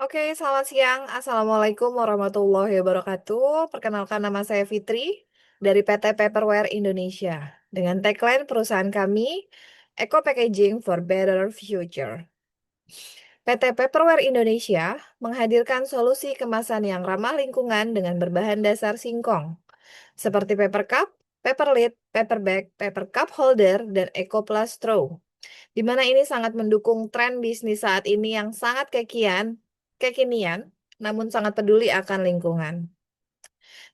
Oke, selamat siang. Assalamualaikum warahmatullahi wabarakatuh. Perkenalkan nama saya Fitri dari PT Paperware Indonesia. Dengan tagline perusahaan kami, Eco Packaging for Better Future. PT Paperware Indonesia menghadirkan solusi kemasan yang ramah lingkungan dengan berbahan dasar singkong, seperti paper cup, paper lid, paper bag, paper cup holder, dan Eco Plus Straw, di mana ini sangat mendukung tren bisnis saat ini yang sangat kekinian, namun sangat peduli akan lingkungan.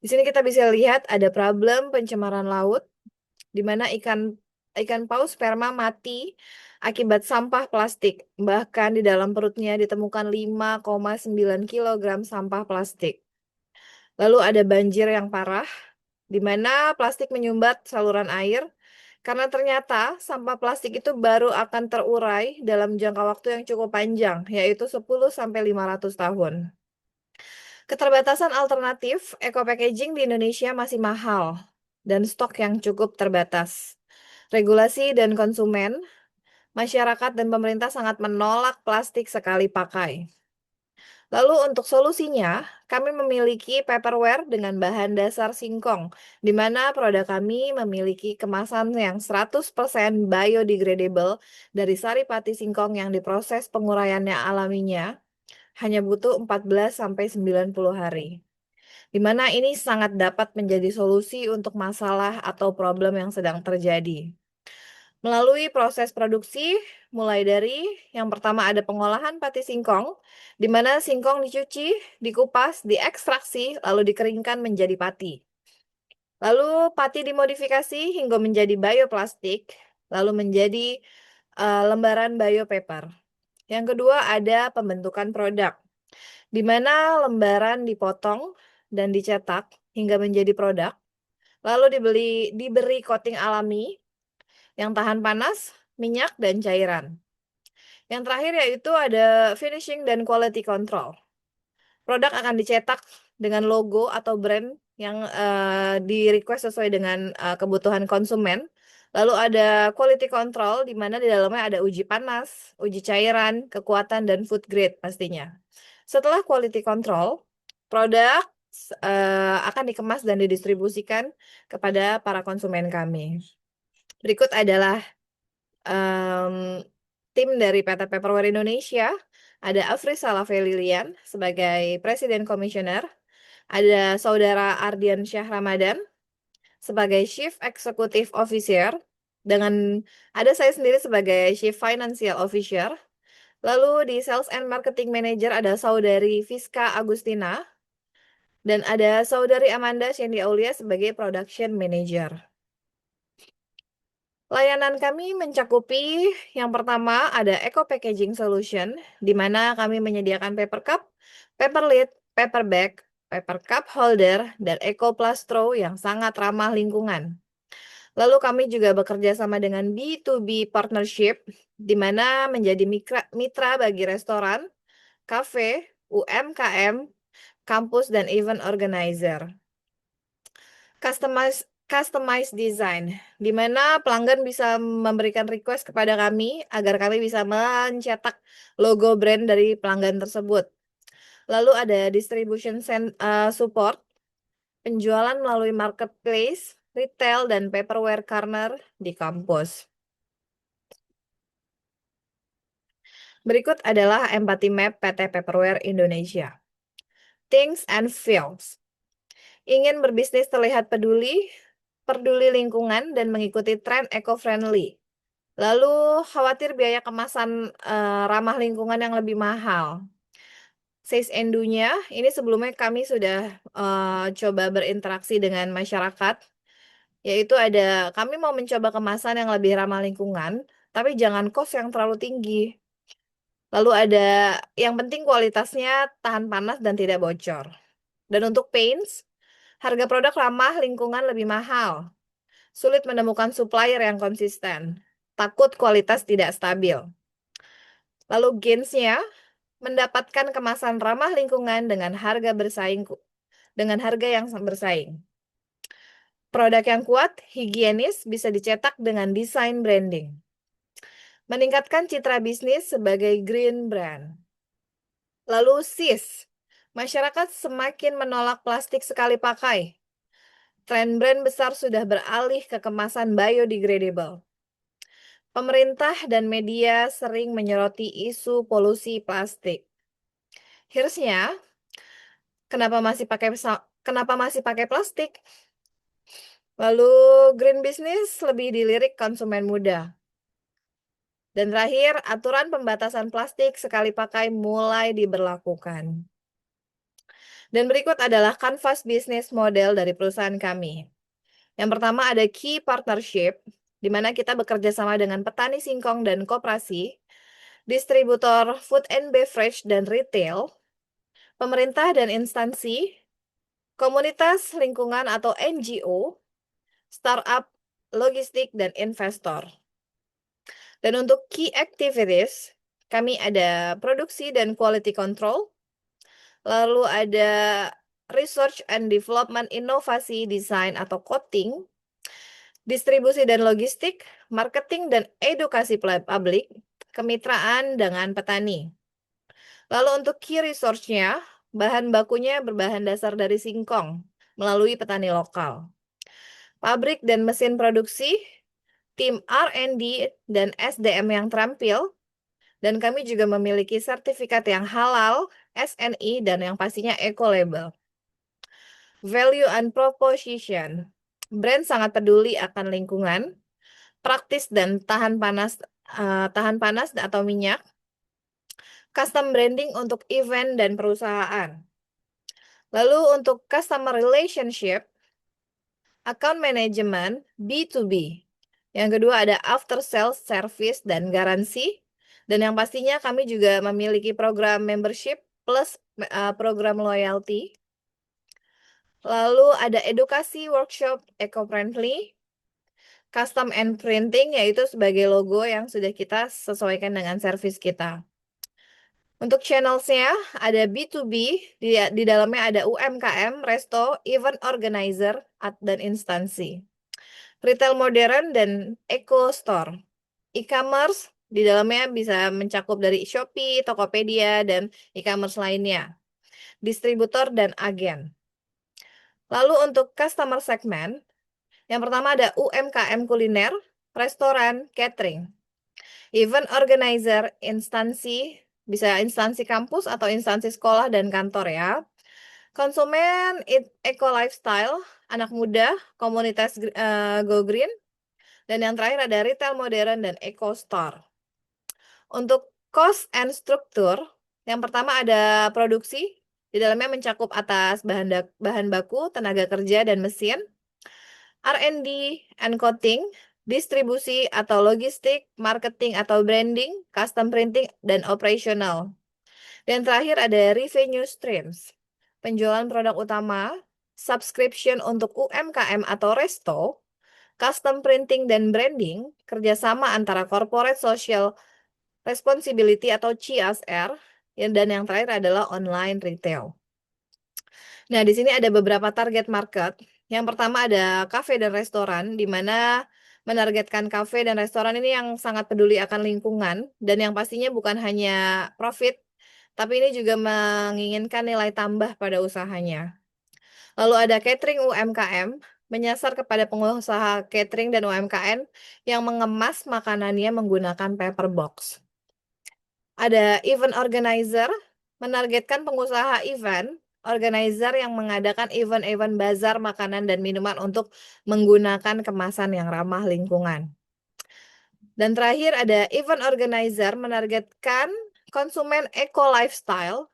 Di sini kita bisa lihat ada problem pencemaran laut, di mana ikan ikan paus sperma mati akibat sampah plastik. Bahkan di dalam perutnya ditemukan 5,9 kilogram sampah plastik. Lalu ada banjir yang parah, di mana plastik menyumbat saluran air karena ternyata sampah plastik itu baru akan terurai dalam jangka waktu yang cukup panjang, yaitu 10 sampai 500 tahun. Keterbatasan alternatif eco packaging di Indonesia masih mahal dan stok yang cukup terbatas. Regulasi dan konsumen, masyarakat dan pemerintah sangat menolak plastik sekali pakai. Lalu untuk solusinya, kami memiliki paperware dengan bahan dasar singkong, di mana produk kami memiliki kemasan yang 100% biodegradable dari sari pati singkong yang diproses penguraiannya alaminya hanya butuh 14 sampai 90 hari. Di mana ini sangat dapat menjadi solusi untuk masalah atau problem yang sedang terjadi. Melalui proses produksi, mulai dari yang pertama ada pengolahan pati singkong, di mana singkong dicuci, dikupas, diekstraksi, lalu dikeringkan menjadi pati. Lalu pati dimodifikasi hingga menjadi bioplastik, lalu menjadi lembaran biopaper. Yang kedua ada pembentukan produk, di mana lembaran dipotong dan dicetak hingga menjadi produk, lalu diberi coating alami yang tahan panas, minyak, dan cairan. Yang terakhir yaitu ada finishing dan quality control. Produk akan dicetak dengan logo atau brand yang di-request sesuai dengan kebutuhan konsumen. Lalu ada quality control di mana di dalamnya ada uji panas, uji cairan, kekuatan, dan food grade pastinya. Setelah quality control, produk akan dikemas dan didistribusikan kepada para konsumen kami. Berikut adalah tim dari PT Paperware Indonesia. Ada Afri Salafe Lilian sebagai Presiden Komisioner. Ada Saudara Ardian Syah Ramadan sebagai Chief Executive Officer. Dengan ada saya sendiri sebagai Chief Financial Officer. Lalu di Sales and Marketing Manager ada Saudari Fiska Agustina. Dan ada Saudari Amanda Shendi Aulia sebagai Production Manager. Layanan kami mencakupi yang pertama ada Eco Packaging Solution, di mana kami menyediakan paper cup, paper lid, paper bag, paper cup holder, dan Eco Plus Straw yang sangat ramah lingkungan. Lalu kami juga bekerja sama dengan B2B partnership, di mana menjadi mitra bagi restoran, kafe, UMKM, kampus, dan event organizer. Customize design, di mana pelanggan bisa memberikan request kepada kami agar kami bisa mencetak logo brand dari pelanggan tersebut. Lalu ada distribution support, penjualan melalui marketplace, retail, dan paperware corner di kampus. Berikut adalah empathy map PT Paperware Indonesia. Things and feels. Ingin berbisnis terlihat peduli lingkungan, dan mengikuti tren eco-friendly. Lalu khawatir biaya kemasan ramah lingkungan yang lebih mahal. Says Endunya, ini sebelumnya kami sudah coba berinteraksi dengan masyarakat, yaitu kami mau mencoba kemasan yang lebih ramah lingkungan, tapi jangan cost yang terlalu tinggi. Lalu ada yang penting kualitasnya tahan panas dan tidak bocor. Dan untuk paints, harga produk ramah lingkungan lebih mahal. Sulit menemukan supplier yang konsisten. Takut kualitas tidak stabil. Lalu gainsnya, mendapatkan kemasan ramah lingkungan dengan harga yang bersaing. Produk yang kuat, higienis, bisa dicetak dengan desain branding. Meningkatkan citra bisnis sebagai green brand. Lalu SIS, masyarakat semakin menolak plastik sekali pakai. Tren brand besar sudah beralih ke kemasan biodegradable. Pemerintah dan media sering menyoroti isu polusi plastik. Here's-nya, kenapa masih pakai plastik? Lalu green business lebih dilirik konsumen muda. Dan terakhir, aturan pembatasan plastik sekali pakai mulai diberlakukan. Dan berikut adalah kanvas bisnis model dari perusahaan kami. Yang pertama ada key partnership, di mana kita bekerja sama dengan petani singkong dan koperasi, distributor food and beverage dan retail, pemerintah dan instansi, komunitas lingkungan atau NGO, startup, logistik, dan investor. Dan untuk key activities, kami ada produksi dan quality control, lalu ada research and development, inovasi, desain atau coding, distribusi dan logistik, marketing dan edukasi publik, kemitraan dengan petani. Lalu untuk key resource-nya, bahan bakunya berbahan dasar dari singkong melalui petani lokal. Pabrik dan mesin produksi, tim R&D dan SDM yang terampil, dan kami juga memiliki sertifikat yang halal, SNI, dan yang pastinya eco-label. Value and proposition. Brand sangat peduli akan lingkungan, praktis dan tahan panas atau minyak, custom branding untuk event dan perusahaan. Lalu untuk customer relationship, account management B2B. Yang kedua ada after sales service dan garansi. Dan yang pastinya kami juga memiliki program membership plus program loyalty. Lalu ada edukasi workshop eco-friendly, custom and printing yaitu sebagai logo yang sudah kita sesuaikan dengan service kita. Untuk channelsnya ada B2B, di dalamnya ada UMKM, resto, event organizer, dan instansi. Retail modern dan eco store. E-commerce di dalamnya bisa mencakup dari Shopee, Tokopedia, dan e-commerce lainnya. Distributor dan agen. Lalu untuk customer segment, yang pertama ada UMKM kuliner, restoran, catering. Event organizer, instansi, bisa instansi kampus atau instansi sekolah dan kantor ya. Konsumen eco lifestyle, anak muda, komunitas Go Green, dan yang terakhir ada retail modern dan eco store. Untuk cost and structure, yang pertama ada produksi, di dalamnya mencakup atas bahan baku, tenaga kerja, dan mesin. R&D and coding, distribusi atau logistik, marketing atau branding, custom printing, dan operational. Dan terakhir ada revenue streams, penjualan produk utama, subscription untuk UMKM atau resto, custom printing dan branding, kerjasama antara corporate social responsibility atau CSR, dan yang terakhir adalah online retail. Nah, di sini ada beberapa target market. Yang pertama ada kafe dan restoran, di mana menargetkan kafe dan restoran ini yang sangat peduli akan lingkungan, dan yang pastinya bukan hanya profit, tapi ini juga menginginkan nilai tambah pada usahanya. Lalu ada catering UMKM, menyasar kepada pengusaha catering dan UMKM yang mengemas makanannya menggunakan paper box. Ada event organizer, menargetkan pengusaha event, organizer yang mengadakan event-event bazar makanan dan minuman untuk menggunakan kemasan yang ramah lingkungan. Dan terakhir ada event organizer menargetkan konsumen eco lifestyle,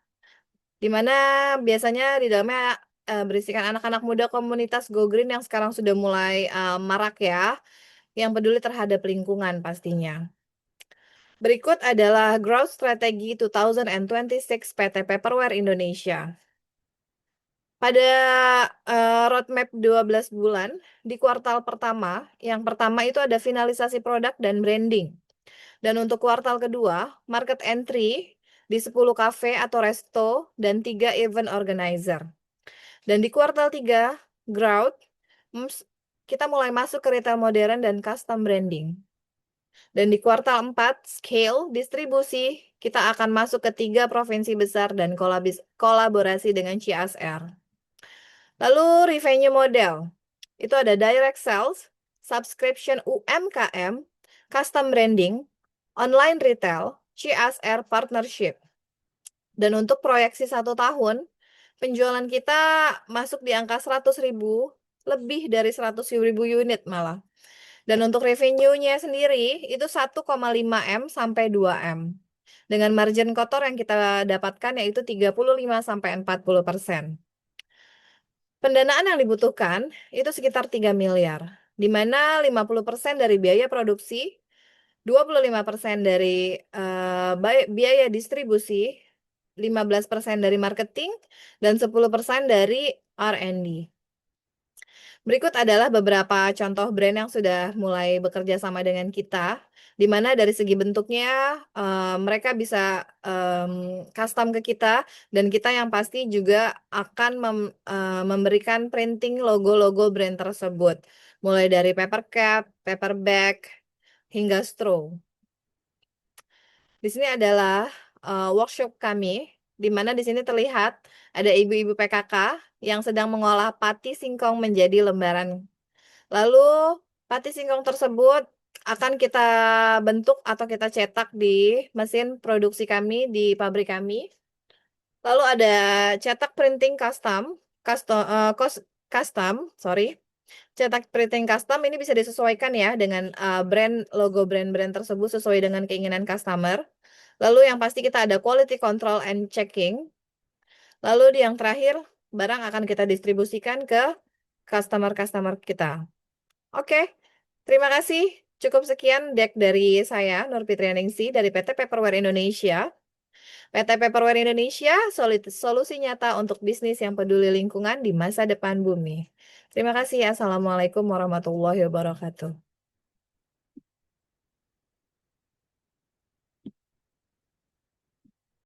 di mana biasanya di dalamnya berisikan anak-anak muda komunitas Go Green yang sekarang sudah mulai marak ya, yang peduli terhadap lingkungan pastinya. Berikut adalah Growth Strategy 2026 PT Paperware Indonesia. Pada roadmap 12 bulan, di kuartal pertama, yang pertama itu ada finalisasi produk dan branding. Dan untuk kuartal kedua, market entry di 10 cafe atau resto dan 3 event organizer. Dan di kuartal 3, growth, kita mulai masuk ke retail modern dan custom branding. Dan di kuartal 4, scale, distribusi, kita akan masuk ke 3 provinsi besar dan kolaborasi dengan CSR. Lalu revenue model, itu ada direct sales, subscription UMKM, custom branding, online retail, CSR partnership. Dan untuk proyeksi 1 tahun, penjualan kita masuk di angka 100.000, lebih dari 100.000 unit malah. Dan untuk revenue-nya sendiri itu 1,5 M sampai 2 M. Dengan margin kotor yang kita dapatkan yaitu 35 sampai 40%. Pendanaan yang dibutuhkan itu sekitar 3 miliar, di mana 50% dari biaya produksi, 25% dari biaya distribusi, 15% dari marketing, dan 10% dari R&D. Berikut adalah beberapa contoh brand yang sudah mulai bekerja sama dengan kita, di mana dari segi bentuknya mereka bisa custom ke kita, dan kita yang pasti juga akan memberikan printing logo-logo brand tersebut, mulai dari paper cap, paper bag, hingga straw. Di sini adalah workshop kami, di mana di sini terlihat ada ibu-ibu PKK yang sedang mengolah pati singkong menjadi lembaran. Lalu pati singkong tersebut akan kita bentuk atau kita cetak di mesin produksi kami di pabrik kami. Lalu ada cetak printing custom, sorry. Cetak printing custom ini bisa disesuaikan ya dengan logo brand-brand tersebut sesuai dengan keinginan customer. Lalu yang pasti kita ada quality control and checking. Lalu di yang terakhir, barang akan kita distribusikan ke customer-customer kita. Oke, terima kasih. Cukup sekian deck dari saya, Nur Fitrianingsih dari PT Paperware Indonesia. PT Paperware Indonesia, solusi nyata untuk bisnis yang peduli lingkungan di masa depan bumi. Terima kasih. Assalamualaikum warahmatullahi wabarakatuh.